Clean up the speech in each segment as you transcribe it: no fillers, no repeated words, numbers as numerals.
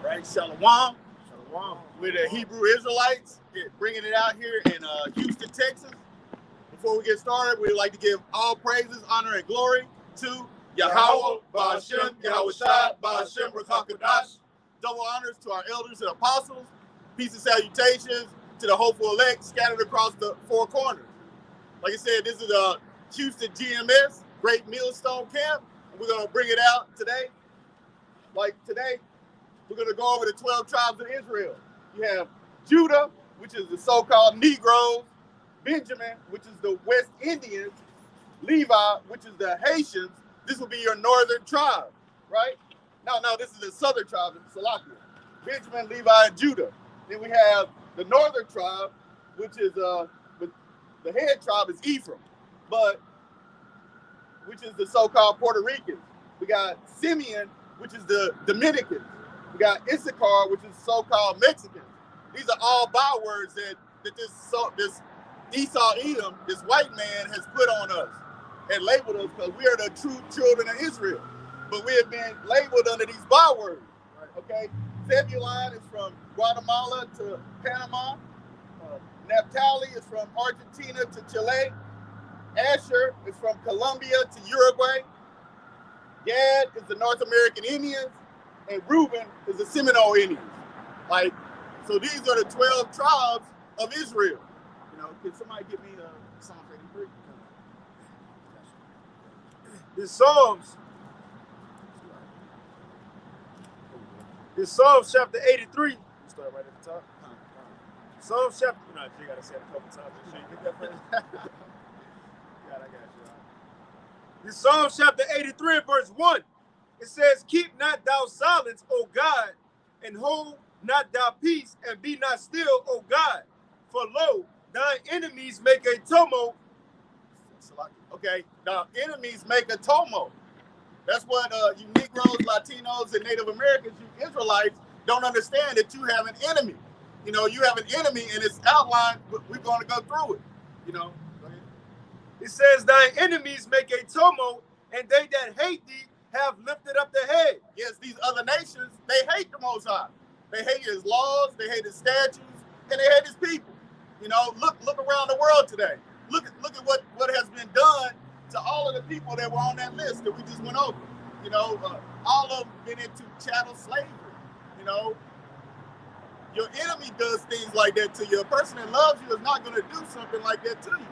right? Shalom. Shalom. With the Hebrew Israelites, bringing it out here in Houston, Texas. Before we get started, we'd like to give all praises, honor, and glory to Yahweh, Ba'ashem, Yahushua, Ba'ashem, Qadash. Double honors to our elders and apostles. Peace and salutations to the hopeful elect scattered across the four corners. Like I said, this is a Houston GMS, Great Millstone Camp. And we're going to bring it out today. Like today, we're going to go over the 12 tribes of Israel. You have Judah, which is the so-called Negroes, Benjamin, which is the West Indians, Levi, which is the Haitians. This will be your northern tribe, right? No, this is the southern tribe, Salakia. Benjamin, Levi, and Judah. Then we have the northern tribe, which is the head tribe is Ephraim, which is the so-called Puerto Ricans. We got Simeon, which is the Dominicans. We got Issachar, which is so-called Mexicans. These are all bywords that this Esau Edom, this white man, has put on us and labeled us because we are the true children of Israel. But we have been labeled under these bywords. Okay? Zebulun is from Guatemala to Panama. Naphtali is from Argentina to Chile. Asher is from Colombia to Uruguay. Gad is the North American Indians. And Reuben is the Seminole Indians. So these are the 12 tribes of Israel. Can somebody give me Psalm 83? This Psalms chapter 83. Start right at the top. Psalms chapter. No, you gotta say it a couple times. Make sure you get that first. I got you. This Psalms chapter 83 and verse 1. It says, "Keep not thou silence, O God, and hold not thou peace, and be not still, O God. For lo, thine enemies make a tumult." Okay, the enemies make a tumult. That's what you Negroes, Latinos, and Native Americans, you Israelites, don't understand that you have an enemy. You have an enemy, and it's outlined. We're going to go through it. It says, "Thine enemies make a tumult, and they that hate thee have lifted up their head." Yes, these other nations, they hate the Most High. They hate his laws, they hate his statutes, and they hate his people. Look around the world today. Look at what has been done to all of the people that were on that list that we just went over. All of them been into chattel slavery. Your enemy does things like that to you. A person that loves you is not going to do something like that to you. We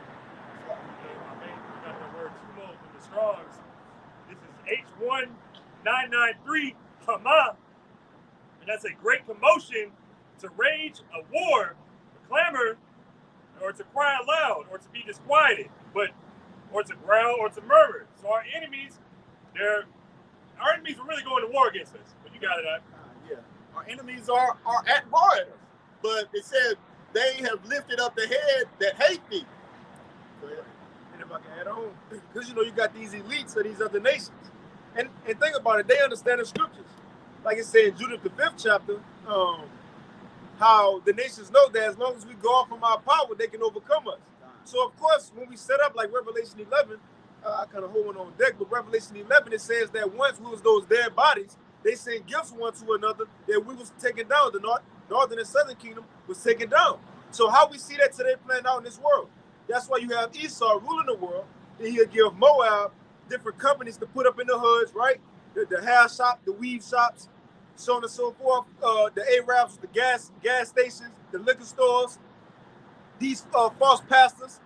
got the word tumult in the Strongs. This is H1993 Hama, and that's a great commotion, to rage, a war, a clamor, or to cry aloud, or to be disquieted, or to growl, or to murmur. So our enemies were really going to war against us. But you got it, yeah. Our enemies are at war at us. But it said they have lifted up the head that hate thee. And if I can add on, because you got these elites of these other nations. And think about it, they understand the scriptures. Like it said in Judith, the 5th chapter, how the nations know that as long as we go off from our power, they can overcome us. So, of course, when we set up like Revelation 11, I kind of hold one on deck, but Revelation 11, it says that once we was those dead bodies, they sent gifts one to another, that we was taken down. The northern and southern kingdom was taken down. So how we see that today playing out in this world? That's why you have Esau ruling the world, and he'll give Moab different companies to put up in the hoods, right? The hair shop, the weave shops, so on and so forth. The Arabs, the gas stations, the liquor stores, these false pastors.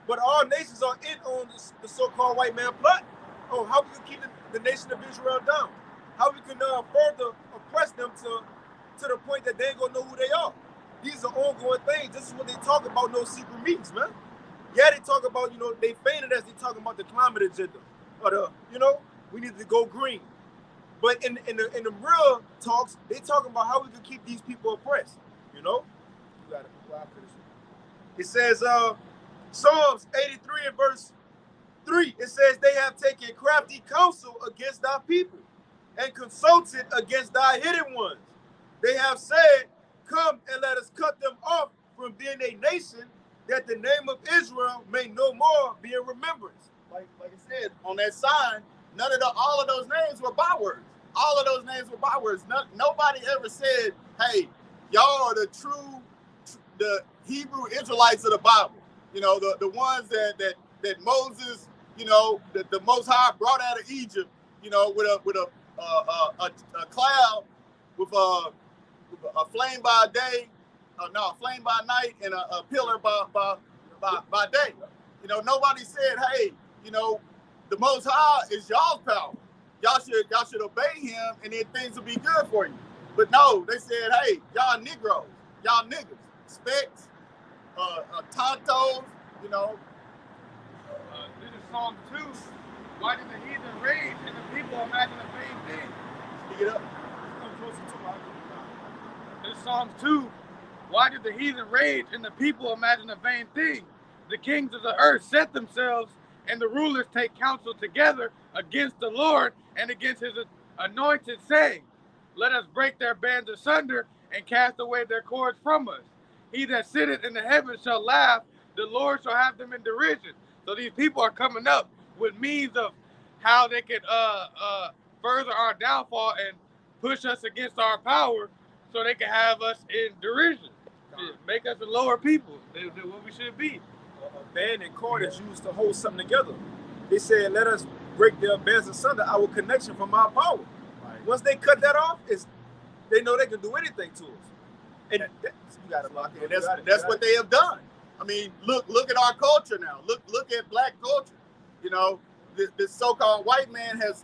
But all nations are in on the so-called white man plot on how we can keep the nation of Israel down, how we can further oppress them to the point that they ain't gonna know who they are. These are ongoing things. This is what they talk about in those secret meetings, man. Yeah, they talk about, they feign it as they talking about the climate agenda, or we need to go green. But in the real talks, they talking about how we can keep these people oppressed. You got it. It says, Psalms 83 and verse 3, it says, "They have taken crafty counsel against thy people, and consulted against thy hidden ones. They have said, Come and let us cut them off from being a nation, that the name of Israel may no more be in remembrance." Like I said, on that sign, all of those names were bywords. all of those names were bywords. Nobody ever said, hey, y'all are the Hebrew Israelites of the Bible. You know, the ones that Moses, you know, the Most High brought out of Egypt, you know, with a cloud, with a flame by day, a flame by night, and a pillar by day. You know, nobody said, hey, you know, the Most High is y'all's power. Y'all should obey him, and then things will be good for you. But no, they said, hey, y'all Negroes, y'all niggas, specks, tontos, you know. This is Psalm 2. Why did the heathen rage and the people imagine a vain thing? Speak it up. This is Psalm 2. Why did the heathen rage and the people imagine a vain thing? The kings of the earth set themselves, and the rulers take counsel together against the Lord and against his anointed, saying, let us break their bands asunder and cast away their cords from us. He that sitteth in the heavens shall laugh, the Lord shall have them in derision. So these people are coming up with means of how they can further our downfall and push us against our power so they can have us in derision. Make us a lower people than what we should be. A band and cord is used to hold something together. They said, let us break their bands asunder, our connection from our power. Right. Once they cut that off, they know they can do anything to us. And you gotta lock in. That's what they have done. I mean, look at our culture now. Look at black culture. You know, this so-called white man has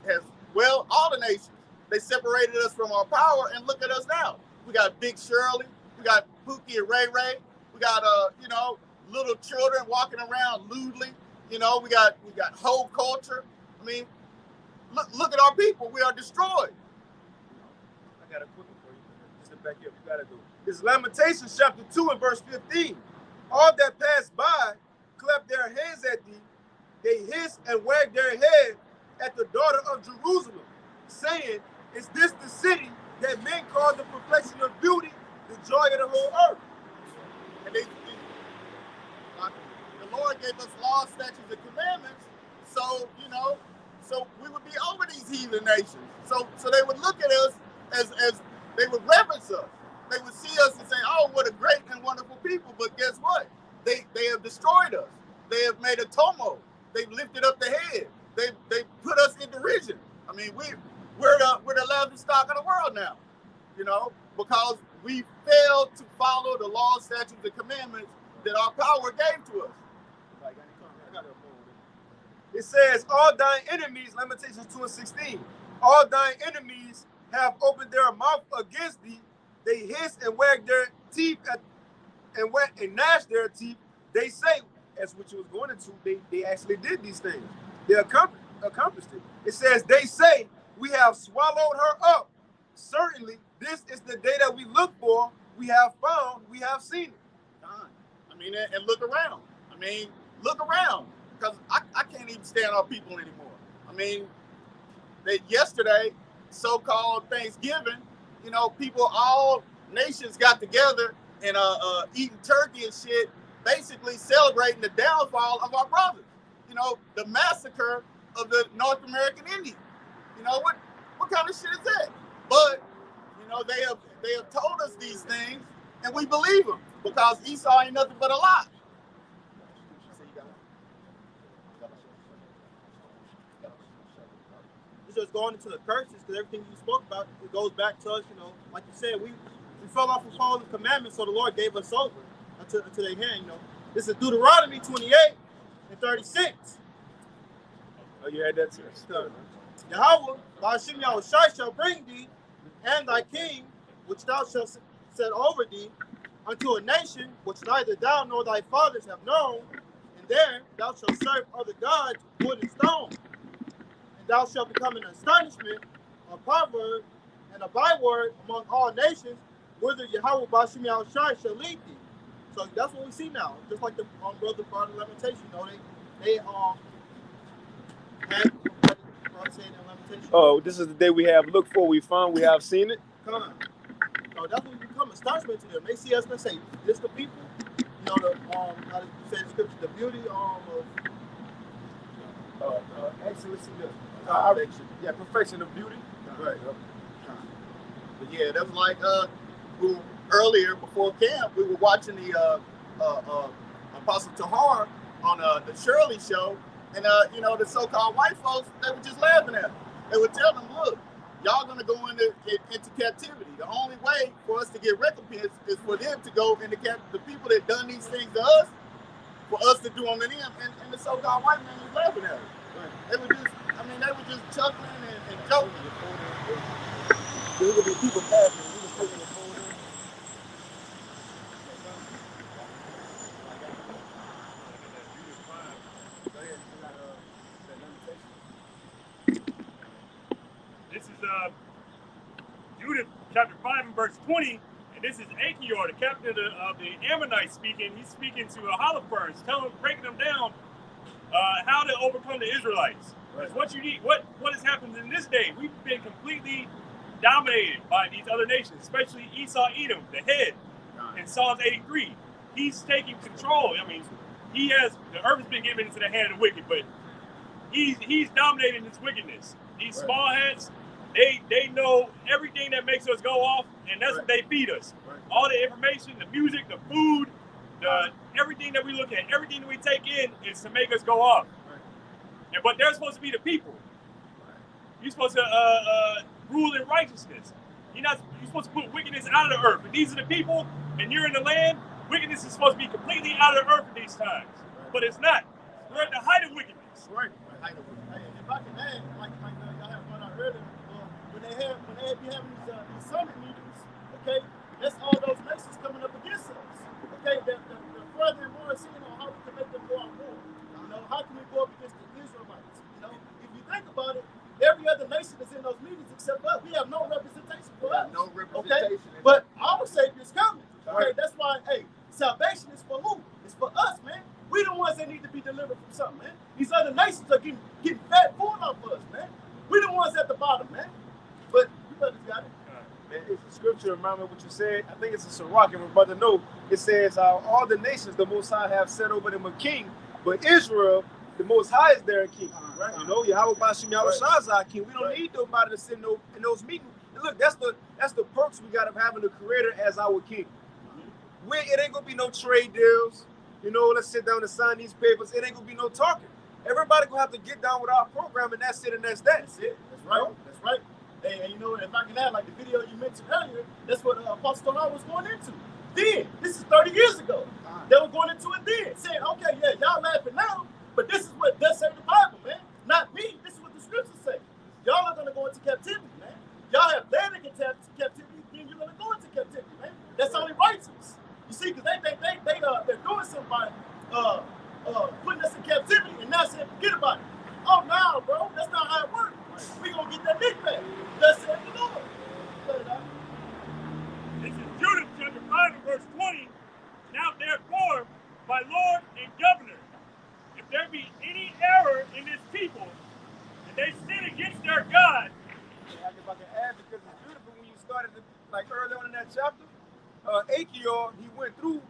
all the nations. They separated us from our power, and look at us now. We got Big Shirley, we got Pookie and Ray Ray, we got you know, little children walking around lewdly. You know, we got whole culture. I mean, look at our people. We are destroyed. I got a quick one for you. Just to back up, you gotta do it. It's Lamentations chapter 2 and verse 15. All that pass by clap their hands at thee. They hiss and wag their head at the daughter of Jerusalem, saying, is this the city that men call the perfection of beauty, the joy of the whole earth? And the Lord gave us laws, statutes, and commandments, so, you know, so we would be over these heathen nations. So they would look at us as they would reverence us. They would see us and say, oh, what a great and wonderful people. But guess what? They have destroyed us. They have made a tumult. They've lifted up the head. They put us in derision. I mean, we're the laughing stock of the world now, you know, because we failed to follow the laws, statutes, and commandments that our power gave to us. It says, all thine enemies, Lamentations 2 and 16, all thine enemies have opened their mouth against thee. They hiss and wag their teeth and gnash their teeth. They say, as what you was going into, they actually did these things. They accomplished it. It says, they say, we have swallowed her up. Certainly, this is the day that we look for. We have found, we have seen it. I mean, and look around. I mean, look around. Because I can't even stand our people anymore. I mean, yesterday, so-called Thanksgiving, you know, people, all nations got together and eating turkey and shit, basically celebrating the downfall of our brothers. You know, the massacre of the North American Indians. You know, what kind of shit is that? But, you know, they have told us these things, and we believe them because Esau ain't nothing but a lie. Just going into the curses, because everything you spoke about, it goes back to us, you know, like you said, we fell off of following the commandments, so the Lord gave us over until their hand, you know. This is Deuteronomy 28 and 36. Oh, you had that too. Yahweh, Ba'ashem Yahushai shall bring thee and thy king, which thou shalt set over thee, unto a nation which neither thou nor thy fathers have known, and there thou shalt serve other gods, wood and stone. Thou shalt become an astonishment, a proverb, and a byword among all nations, whither Yahweh Ba'ashem Yahushai shall lead thee. So that's what we see now. Just like the brother brought in Lamentation, you know, they had Lamentation. Oh, this is the day we have looked for, we found, we have seen it. Come on. So that's when we become astonishment to them. They see us and say, this the people, you know, the how do you say the scripture, the beauty of excellency, perfection of beauty. Right. But yeah, that was like earlier before camp, we were watching the Apostle Tahar on the Shirley show, and you know, the so-called white folks, they were just laughing at them. They would tell them, look, y'all gonna go into captivity. The only way for us to get recompense is for them to go into the people that done these things to us, for us to do them to them, and the so-called white man was laughing at them. Right. They were just, I mean, they were just chuckling and joking. There would be people passing. We was taking the phone. This is Judith chapter 5 and verse 20, and this is Achior, the captain of the Ammonites speaking. He's speaking to Holofernes, breaking them down how to overcome the Israelites. Because what you need, what has happened in this day, we've been completely dominated by these other nations, especially Esau Edom, the head, in Psalms 83. He's taking control. I mean, the earth has been given into the hand of the wicked, but he's dominating this wickedness. These small heads, they know everything that makes us go off, and that's what they feed us. All the information, the music, the food, everything that we look at, everything that we take in is to make us go off. But they're supposed to be the people. You're supposed to rule in righteousness. You're supposed to put wickedness out of the earth. And these are the people, and you're in the land, wickedness is supposed to be completely out of the earth at these times. But it's not. We're at the height of wickedness. Right. Hey, if I can add, like y'all have one out earlier, when they be having these summit meetings, okay, that's all those nations coming up against us. Okay, the further and more seeing on how we can make them go on war. You know, how can we go up against the Israelites? You know, if you think about it, every other nation is in those meetings except us. We have no representation for us. No representation. Okay? But our Savior is coming. Okay, that's why, hey, salvation is for who? It's for us, man. We the ones that need to be delivered from something, man. These other nations are getting fat full off us, man. We the ones at the bottom, man. But you brothers got it. Man, it's a scripture, remind me of what you said. I think it's a Sirach, and my brother know. It says, all the nations the Most High have set over them a king, but Israel, the Most High is their king. Right. You know, Yahweh Bashim Yahushua is our king. We don't need nobody to sit in those meetings. And look, that's the perks we got of having the Creator as our king. It ain't gonna be no trade deals. You know, let's sit down and sign these papers. It ain't gonna be no talking. Everybody gonna have to get down with our program, and that's it, and that's that. That's it. That's right. That's right. Hey, and you know, if I can add, like the video you mentioned earlier, that's what Apostle Tahar was going into. Then, this is 30 years ago. They were going into it then, saying, okay, yeah, y'all laughing now, but this is what does say the Bible, man. Not me. This is what the scriptures say. Y'all are gonna go into captivity, man. Y'all have led into captivity, then you're gonna go into captivity, man. That's only righteous. You see, because they're doing something by putting us in captivity and now saying, forget about it. Oh, no, bro, that's not how it works. We're going to get that dick back. Thus said the Lord. This is Judith chapter 5 and verse 20. Now, therefore, my Lord and Governor, if there be any error in this people, and they sin against their God. If I can add, because it's beautiful when you started, like early on in that chapter, Achior, he went through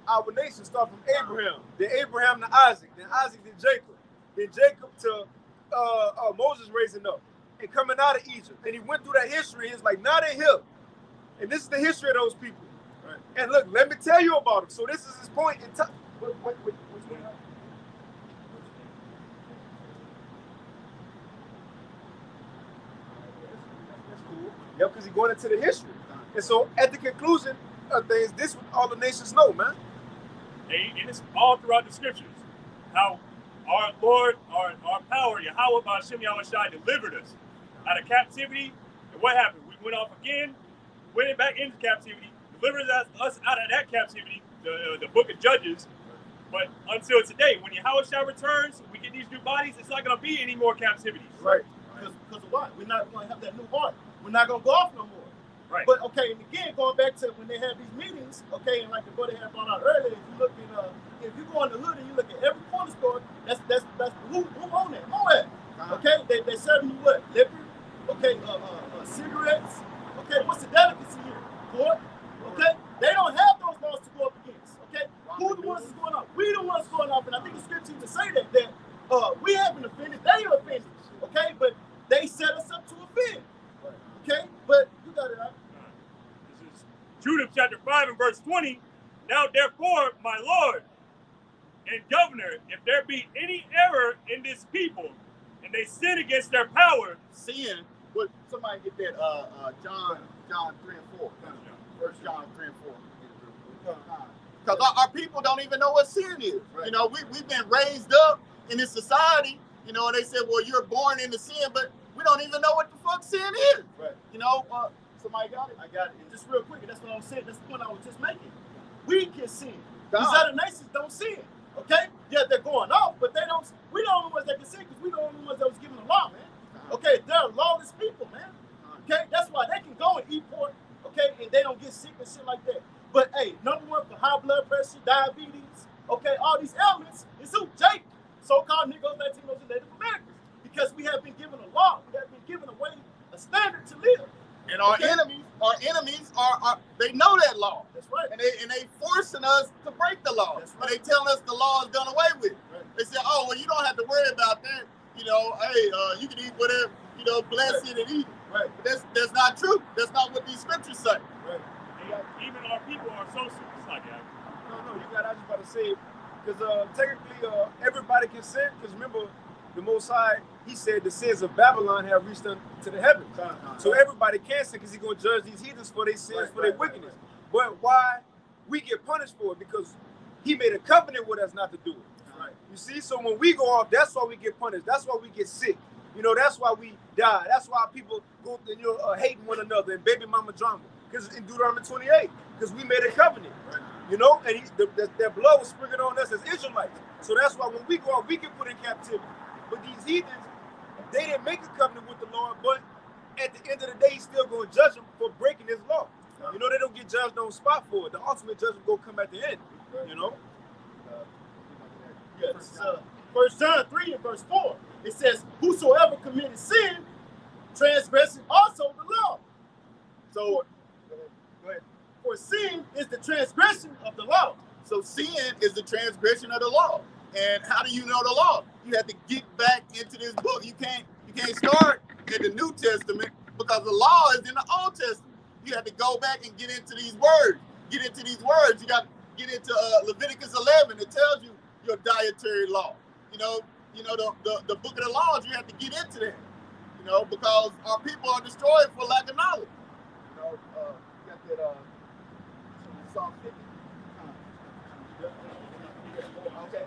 our nation, start from Abraham, then Abraham to Isaac, then Isaac to Jacob, then Jacob to Moses raising up and coming out of Egypt. And he went through that history. It's like, now they're here. And this is the history of those people. Right. And look, let me tell you about them. So this is his point in time. Wait, what's going on? That's cool. Yep, because he's going into the history. And so at the conclusion of things, this all the nations know, man. And it's all throughout the scriptures. How our Lord, our power, Yahweh Bashim Yahushua delivered us out of captivity. And what happened? We went off again, went back into captivity, delivered us out of that captivity, the book of Judges. But until today, when Yahushua returns, we get these new bodies, it's not going to be any more captivity. Right. Because of what? We're not going to have that new heart. We're not going to go off no more. Right. But okay, and again, going back to when they have these meetings, okay, and like the brother had brought out earlier, if you look in, if you go in the hood and you look at every corner store, that's who own that? Moab. Okay, they serving you what? Liquor, okay, cigarettes, okay. What's the delicacy here? Pork, okay. They don't have those laws to go up against. Okay, who the ones is going off? We the ones going off, and I think the scripture to say that we haven't offended, they are offended. Okay, but they set us up to offend. Judah chapter 5 and verse 20. Now therefore, my Lord and governor, if there be any error in this people, and they sin against their power. Sin, what somebody get that John 3 and 4. First John 3 and 4. Because our people don't even know what sin is. Right. You know, we've been raised up in this society, you know, and they said, well, you're born into sin, but we don't even know what the fuck sin is. Right. You know, somebody got it? I got it. Just real quick, and that's what I'm saying. That's the point I was just making. We can sin. These other nations don't sin. Okay? Yeah, they're going off, but they don't. We the only ones that can sin because we the only ones that was given the law, man. Okay, they're lawless people, man. Okay, that's why they can go and eat pork, okay, and they don't get sick and shit like that. But hey, number one for high blood pressure, diabetes, okay, all these ailments is who? Jake, so-called Negroes, Latinos, and Native Americans. Because we have been given a law, we have been given a way, a standard to live. And our enemies are they know that law. That's right. And they forcing us to break the law. That's right. But they telling us the law is done away with. Right. They say, oh, well, you don't have to worry about that. You know, hey, you can eat whatever, you know, bless it and eat it. Right. But that's not true. That's not what these scriptures say. Right. Even our people are so supersonic. No, you got. I was just about to say, because technically everybody can sin. Because remember, the Most High, He said the sins of Babylon have reached unto the heavens. So everybody can sin because He's going to judge these heathens for their sins, for their wickedness. But why we get punished for it? Because He made a covenant with us not to do it. Right. You see, so when we go off, that's why we get punished. That's why we get sick. You know, that's why we die. That's why people go, hating one another and baby mama drama. Because in Deuteronomy 28, because we made a covenant. Right. You know, and their blood was sprinkled on us as Israelites. So that's why when we go out, we get put in captivity. But these heathens, they didn't make a covenant with the Lord, but at the end of the day, He's still going to judge them for breaking His law. You know, they don't get judged on spot for it. The ultimate judgment will come at the end, you know? Yes. 1 John 3 and verse 4, it says, whosoever committed sin, transgressing also the law. So, go ahead. For sin is the transgression of the law. So sin is the transgression of the law. And how do you know the law? You have to get back into this book. You can't start in the New Testament because the law is in the Old Testament. You have to go back and get into these words. Get into these words. You got to get into Leviticus 11. It tells you your dietary law. You know the book of the laws. You have to get into that. You know, because our people are destroyed for lack of knowledge. You know, you got that Psalm 50. Okay.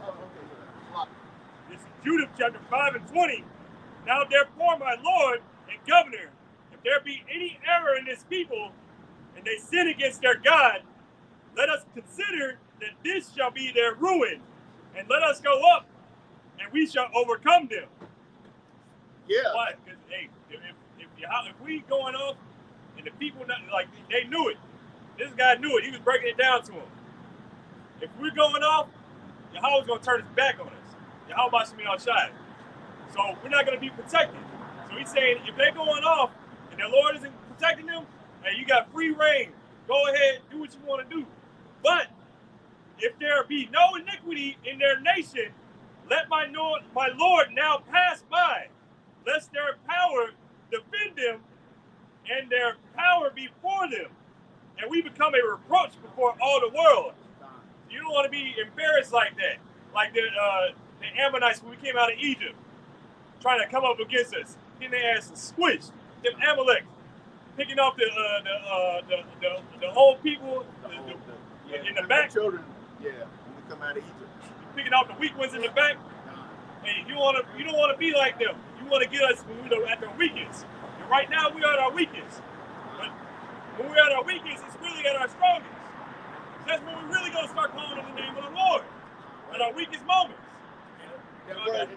This is Judah chapter 5 and 20. Now therefore, my Lord and governor, if there be any error in this people, and they sin against their God, let us consider that this shall be their ruin, and let us go up, and we shall overcome them. Yeah. Why? Because hey, if we going off, and the people like they knew it. This guy knew it. He was breaking it down to them. If we're going off, Yahweh's going to turn his back on us. Yahweh should be outside. So we're not going to be protected. So he's saying if they're going off and the Lord isn't protecting them, hey, you got free reign. Go ahead, do what you want to do. But if there be no iniquity in their nation, let my Lord now pass by, lest their power defend them and their power be for them, and we become a reproach before all the world. You don't want to be embarrassed like that. Like the Ammonites when we came out of Egypt, trying to come up against us, getting their asses squished. Them Amalek, picking off the old people in the back. Children, when we come out of Egypt. Picking off the weak ones in the back. And you don't want to be like them. You want to get us when we're at their weakest. And right now we are at our weakest. But when we're at our weakest, it's really at our strongest. That's when we're really going to start calling on the name of the Lord. At our weakest moments. That word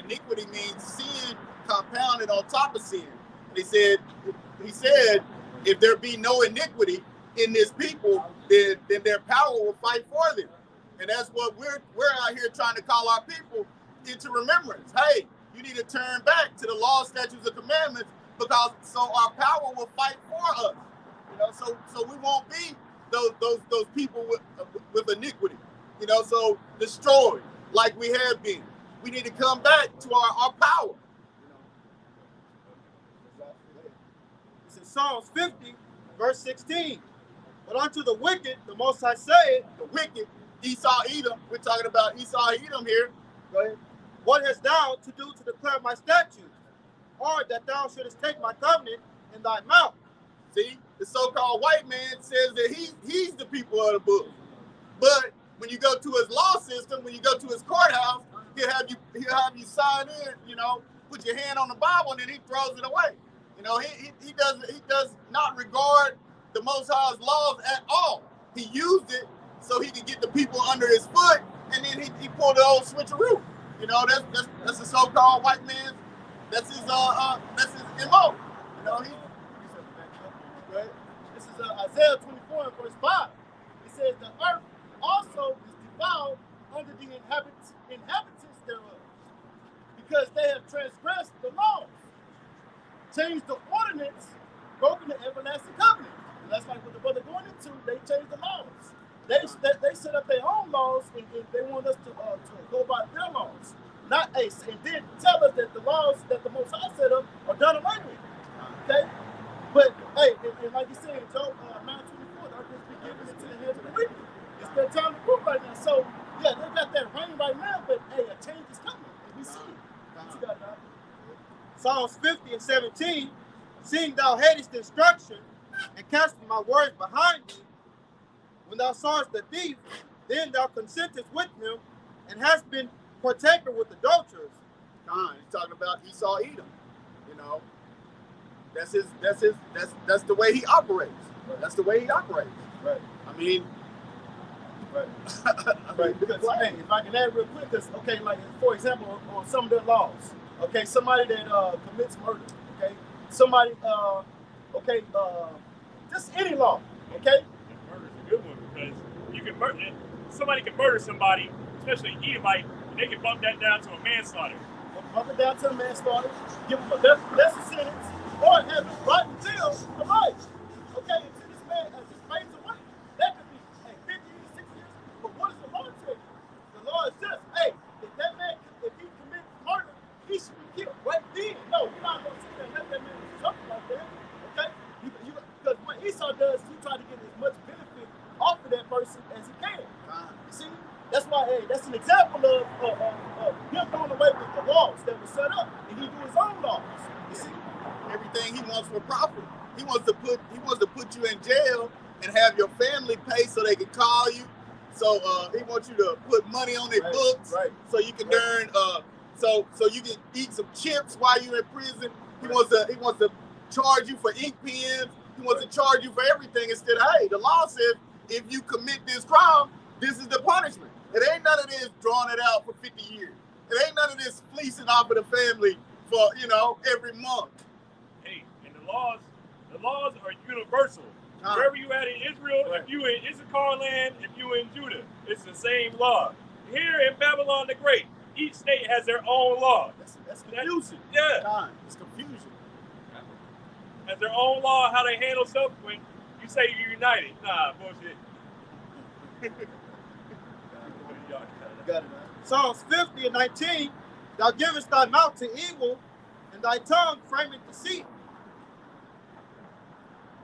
iniquity means sin compounded on top of sin. He said, if there be no iniquity in this people, then their power will fight for them. And that's what we're out here trying to call our people into remembrance. Hey, you need to turn back to the law, statutes, and commandments, because so our power will fight for us. You know, so we won't be those people with iniquity. You know, so destroyed like we have been. We need to come back to our power. It's in Psalms 50, verse 16. But unto the wicked, the Most High said, The wicked, Esau, Edom. We're talking about Esau, Edom here. go ahead, what hast thou to do to declare my statutes? Or that thou shouldest take my covenant in thy mouth? See, the so-called white man says that he's the people of the book. But when you go to his law system, when you go to his courthouse, he'll have you sign in, you know, put your hand on the Bible, and then he throws it away. You know, he does not regard the Most High's laws at all. He used it so he could get the people under his foot, and then he pulled the old switcheroo. You know, that's the so-called white man. That's his MO. You know, this is Isaiah 24 and verse 5. It says, the earth also is defiled under the inhabitants thereof, because they have transgressed the laws, changed the ordinance, broken the everlasting covenant. And that's like what the brother going into. They changed the laws. They set up their own laws, and they want us to go by their laws. Not and then tell us that the laws that the Most High set up are done away with. Okay? But hey, and like you said in Job 9:24, the earth has been given into the hands of the wicked. It's their time to prove right now. So yeah, they got that rain right now, but hey, a change is coming. And we see it. Psalms 50 and 17, seeing thou hatest instruction and castest my words behind thee, when thou sawest the thief, then thou consentest with him, and hast been partaker with adulterers. He's talking about Esau, Edom. You know, that's the way he operates. Right. That's the way he operates. Right. I mean, right. Right. Because hey, if I can add real quick, because okay, like for example, on some of their laws, okay, somebody that commits murder, okay, somebody, just any law, okay. Murder's a good one because you can murder. Somebody can murder somebody, especially an Edomite. They can bump that down to a manslaughter. Bump it down to a manslaughter, give him a lesser sentence, or have him right in jail for life. Okay, until this man fades away. That could be 50 years, 60 years. But what does the law say? The law is just, hey, if that man, if he commits murder, he should be killed right then. No, you're not going to sit there and let that man do something like that. Okay? Because what Esau does, he tries to get as much benefit off of that person as he can. You see? That's why, hey, that's an example of him going away with the laws that were set up, and he do his own laws. You see, everything he wants for profit. He wants to put you in jail and have your family pay so they can call you. So he wants you to put money on their books, so you can earn, so you can eat some chips while you're in prison. He wants to charge you for ink pens. He wants to charge you for everything instead of, hey, the law says if you commit this crime, this is the punishment. It ain't none of this drawing it out for 50 years. It ain't none of this fleecing off of the family for, every month. Hey, and the laws are universal. Wherever you at in Israel, if you in Issachar land, if you in Judah, it's the same law. Here in Babylon the Great, each state has their own law. That's confusing. Yeah. It's confusion. Has their own law how they handle stuff when you say you're united. Nah, bullshit. Got it, man. Psalms 50 and 19, thou givest thy mouth to evil, and thy tongue frameth deceit.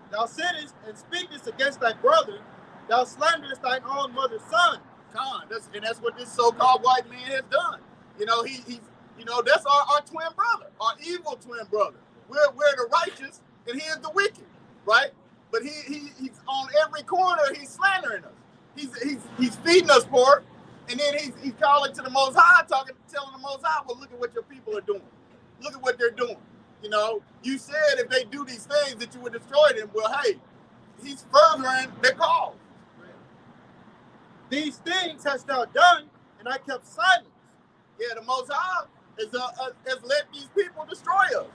Thou sittest and speakest against thy brother, thou slanderest thine own mother's son. That's what this so-called white man has done. He's that's our twin brother, our evil twin brother. We're the righteous, and he is the wicked, right? But he's on every corner. He's slandering us. He's feeding us pork. And then he's calling to the Most High, telling the Most High, well, look at what your people are doing. Look at what they're doing. You said if they do these things that you would destroy them. Well, hey, he's furthering their cause. These things hast thou done, and I kept silence. Yeah, the Most High has let these people destroy us.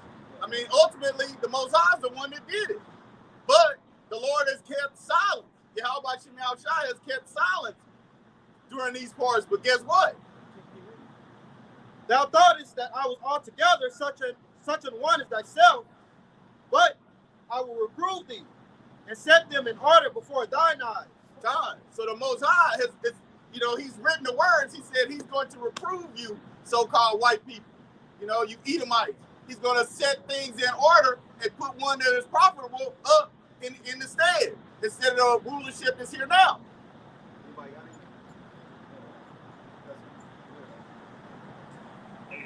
I mean, ultimately, the Most High is the one that did it. But the Lord has kept silence. Yahweh Rawchaa has kept silence during these parts, but guess what? Thou thoughtest that I was altogether such an one as thyself, but I will reprove thee and set them in order before thine eyes. So the Most High he's written the words. He said he's going to reprove you, so-called white people. You Edomites. He's going to set things in order and put one that is profitable up in the stead. instead of the rulership that's here now. Anybody got Hey,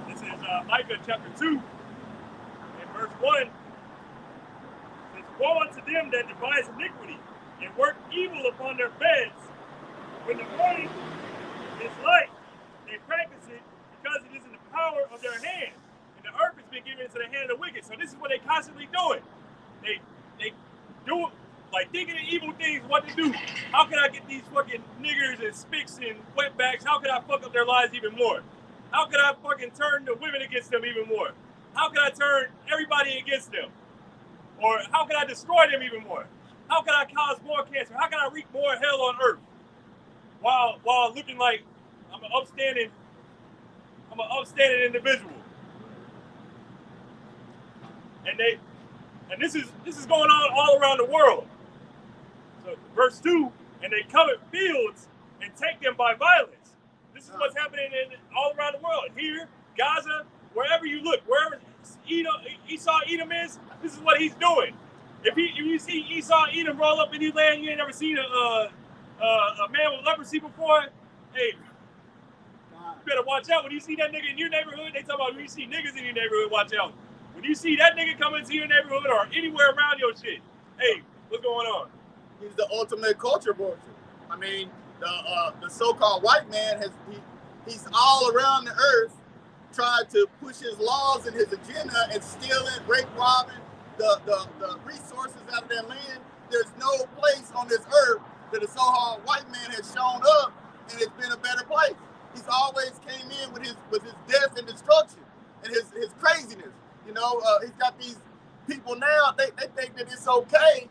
this is Micah chapter 2, and verse 1. It says, woe unto them that devise iniquity and work evil upon their beds. When the morning is light, they practice it because it is in the power of their hand. And the earth has been given into the hand of the wicked. So this is what they constantly doing. They do like thinking of evil things, what to do. How can I get these fucking niggers and spicks and wetbacks? How can I fuck up their lives even more? How can I fucking turn the women against them even more? How can I turn everybody against them? Or how can I destroy them even more? How can I cause more cancer? How can I wreak more hell on earth? While looking like I'm an upstanding individual. And this is going on all around the world. So verse 2, and they covet fields and take them by violence. This is what's happening all around the world. Here, Gaza, wherever you look, wherever Esau Edom is, this is what he's doing. If you see Esau Edom roll up in his land, you ain't never seen a man with leprosy before, hey, you better watch out. When you see that nigga in your neighborhood, they talk about when you see niggas in your neighborhood, watch out. When you see that nigga come into your neighborhood or anywhere around your shit, hey, what's going on? He's the ultimate culture vulture. I mean, the so-called white man he's all around the earth trying to push his laws and his agenda and stealing, rape, robbing the resources out of their land. There's no place on this earth that the so-called white man has shown up and it's been a better place. He's always came in with his death and destruction and his craziness. You know, he's got these people now, they think that it's okay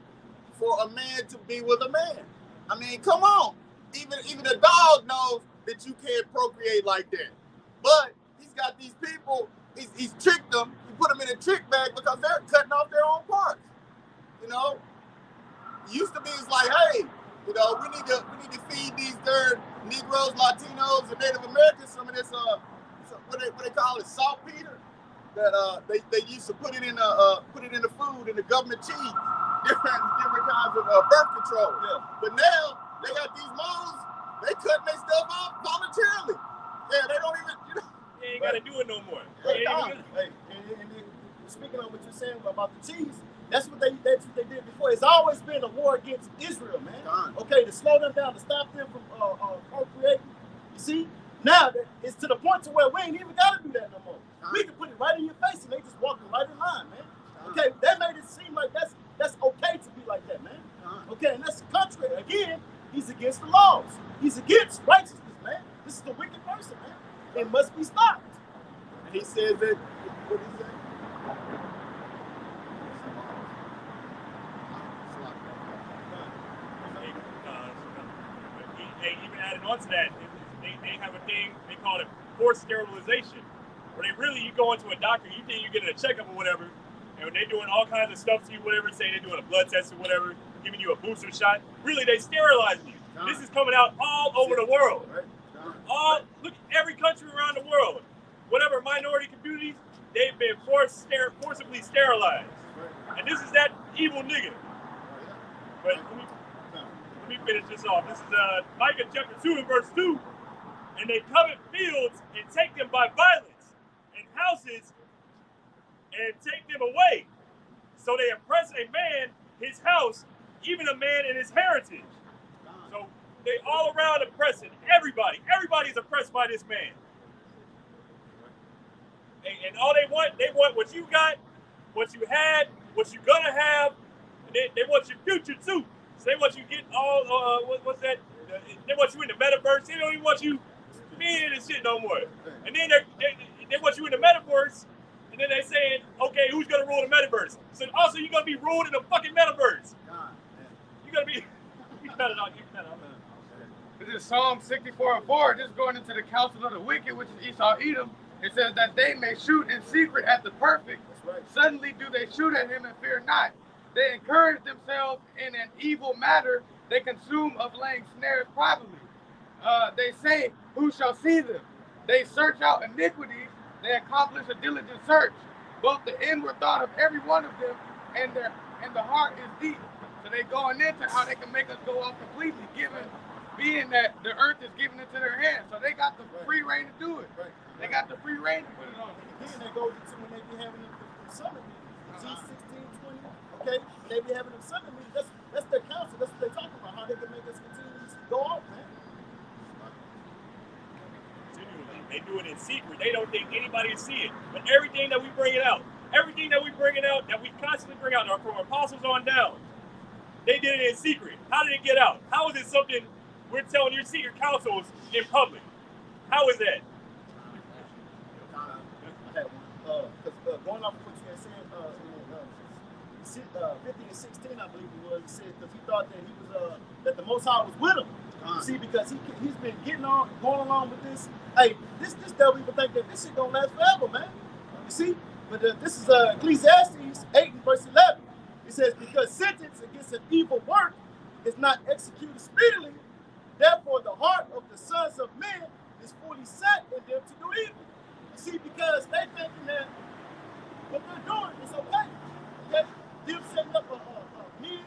for a man to be with a man. I mean, come on. Even the dog knows that you can't procreate like that. But he's got these people, he's tricked them, he put them in a trick bag because they're cutting off their own parts. You know? It used to be, it's like, hey, you know, we need to feed these third Negroes, Latinos, and Native Americans some of this what they call it, saltpeter, that they used to put it in the food in the government cheese, different kinds of birth control. Yeah. But now they got these moles, they cutting their stuff off voluntarily. Yeah, they don't even, you know. You ain't gotta do it no more. And speaking of what you're saying about the cheese, that's what they did before. It's always been a war against Israel, man. Okay, to slow them down, to stop them from procreating. You see, now it's to the point to where we ain't even gotta do that no more. We can put it right in your face and they just walking right in line, man. Okay, that made it seem like that's okay to be like that, man. Okay, and that's contrary. Again, he's against the laws. He's against righteousness, man. This is a wicked person, man. It must be stopped. And he says that, what did he say? Even adding on to that, they have a thing, they call it forced sterilization, where you go into a doctor, you think you're getting a checkup or whatever, and when they're doing all kinds of stuff to you, whatever, say they're doing a blood test or whatever, giving you a booster shot, really they sterilize you. This is coming out all over the world. Look at every country around the world. Whatever minority communities, they've been forcibly sterilized. And this is that evil nigga. But let me finish this off. This is Micah chapter 2 and verse 2. And they covet fields and take them by violence, and houses and take them away. So they oppress a man, his house, even a man in his heritage. So they all around oppressing everybody. Everybody's oppressed by this man. And all they want what you got, what you had, what you're gonna have, and they want your future too. So they want you getting all what's that? They want you in the metaverse. They don't even want you being in this shit no more. And then they want you in the metaverse, and then they saying, okay, who's gonna rule the metaverse? So also you're gonna be ruled in the fucking metaverse. You're gonna be. You cut it out. This is Psalm 64:4. This is going into the counsel of the wicked, which is Esau Edom. It says that they may shoot in secret at the perfect. Right. Suddenly do they shoot at him and fear not. They encourage themselves in an evil matter. They consume of laying snares privately. They say, who shall see them? They search out iniquities. They accomplish a diligent search. Both the inward thought of every one of them and the heart is deep. So they going into how they can make us go off completely, being that the earth is giving it to their hands. So they got the free reign to do it. Right. They got the free reign to put it on. Then that goes into when they be having them summit meetings. 16, 20, okay? They be having them summit meetings. That's their counsel. That's what they talk about, how they can make us continue to go off, man. Continually. They do it in secret. They don't think anybody will see it. But everything that we bringing out, that we constantly bring out from apostles on down, they did it in secret. How did it get out? How is it something we're telling your secret councils in public? How is that? Because going off of what you had said, 15 and 16, I believe it was, he said, because he thought that he was, that the Most High was with him. See, because he's been going along with this. Hey, this devil even think that this shit gonna last forever, man. You see? But this is Ecclesiastes 8 and verse 11. It says, because sentence against an evil work is not executed speedily, therefore the heart of the sons of men is fully set in them to do evil. You see, because they thinking that what they're doing is okay. Okay? Them setting up men,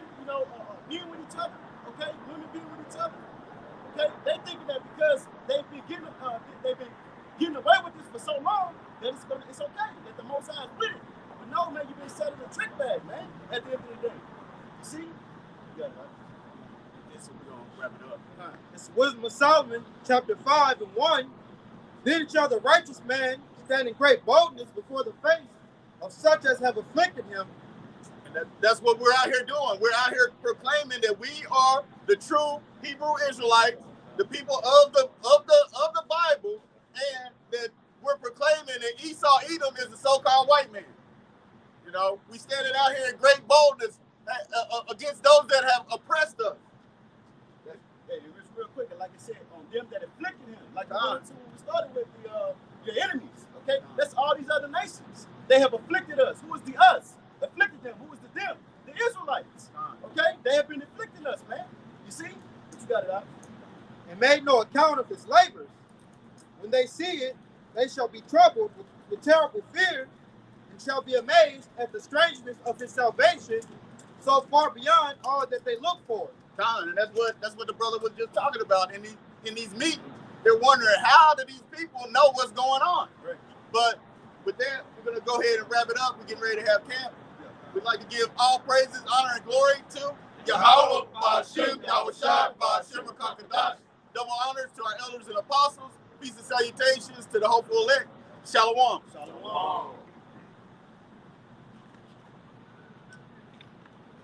men with each other, okay? Women being with each other. Okay? They thinking that because they've been getting away with this for so long that it's okay, that the Most High is with it. But no, man, you've been set in a trick bag, man, at the end of the day. You see? You got it, right? So we're going to wrap it up. Right. It's Wisdom of Solomon, chapter 5 and 1. Then shall the righteous man stand in great boldness before the face of such as have afflicted him. And that's what we're out here doing. We're out here proclaiming that we are the true Hebrew Israelites, the people of the Bible, and that we're proclaiming that Esau Edom is the so-called white man. You know, we standing out here in great boldness against those that have oppressed us. Hey, it's real quick, and like I said, on them that afflicted him, like when we started with your enemies, okay? That's all these other nations. They have afflicted us. Who is the us? Afflicted them. Who is the them? The Israelites. Okay? They have been afflicting us, man. You see? But you got it out. And made no account of his labors. When they see it, they shall be troubled with terrible fear, and shall be amazed at the strangeness of his salvation, so far beyond all that they look for. And that's what the brother was just talking about in these meetings. They're wondering, how do these people know what's going on? Right. But with that, we're gonna go ahead and wrap it up. We're getting ready to have camp. We'd like to give all praises, honor, and glory to Yahweh, Ba'ashem, Rawchaa, Ba'ashem, Qadash. Double honors to our elders and apostles. Peace and salutations to the hopeful elect. Shalom. Shalom.